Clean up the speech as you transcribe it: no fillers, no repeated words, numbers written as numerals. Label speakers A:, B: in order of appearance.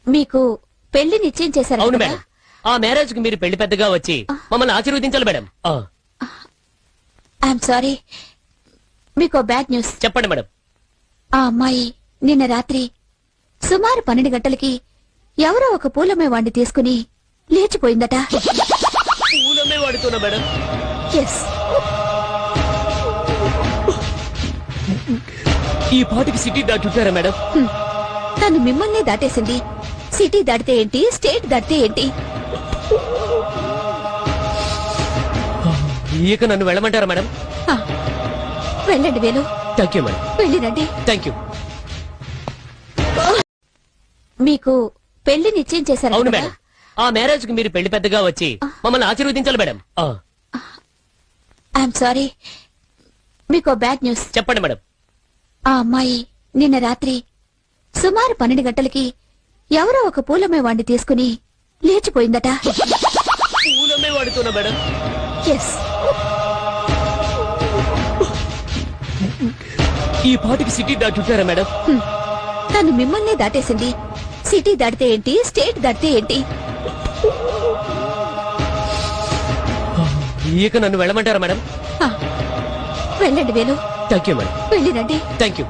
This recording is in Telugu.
A: మీకు పెళ్లి నిశ్చయం చేశారు
B: అవును
A: కదా?
B: మేడం. ఆ మ్యారేజ్ కి మీరు పెళ్లి పెద్దగా వచ్చి మమ్మల్ని ఆశీర్వదించాలి మేడం.
A: I'm sorry. మీకు బ్యాడ్ న్యూస్.
B: చెప్పండి మేడం.
A: ఆ అమ్మాయి నిన్న రాత్రి సుమారు 12 గంటలకి ఎవరో ఒక పూలమే వాడిని తీసుకుని లేచిపోయిందట.
B: పూలమే వాడుతున్నా మేడం.
A: ఎస్.
B: ఈ పాటికి సిటీ దాటుతారా మేడం?
A: తను మిమ్మల్ని దాటేసింది. సిటీ దాటితే ఏంటి, స్టేట్ దాటితే ఏంటి?
B: ఇక నన్ను వెళ్ళమంటారా మేడం?
A: ఆ, వెళ్ళండి వేలు.
B: Thank you madam.
A: వెళ్ళిరండి.
B: Thank you.
A: మీకు పెళ్లి నిశ్చయం చేశారు
B: అవును
A: కదా?
B: మేడం. ఆ మ్యారేజ్ కి మీరు పెళ్లి పెద్దగా వచ్చి మమ్మల్ని ఆశీర్వదించాలి మేడం.
A: I'm sorry. మీకు బ్యాడ్ న్యూస్.
B: చెప్పండి మేడం.
A: ఆ అమ్మాయి నిన్న రాత్రి సుమారు 12 గంటలకి ఎవరో ఒక పూలమే వాడిని తీసుకుని లేచిపోయిందట.
B: పూలమే వాడుతున్నా మేడం.
A: ఎస్.
B: ఈ పాటికి సిటీ దాటుతారా మేడం?
A: తను మిమ్మల్ని దాటేసింది. సిటీ దాటితే ఏంటి, స్టేట్ దాటితే ఏంటి?
B: ఇక నన్ను వెళ్ళమంటారా మేడం?
A: ఆ, వెళ్ళండి వేలు.
B: Thank you madam.
A: వెళ్ళిరండి.
B: Thank you.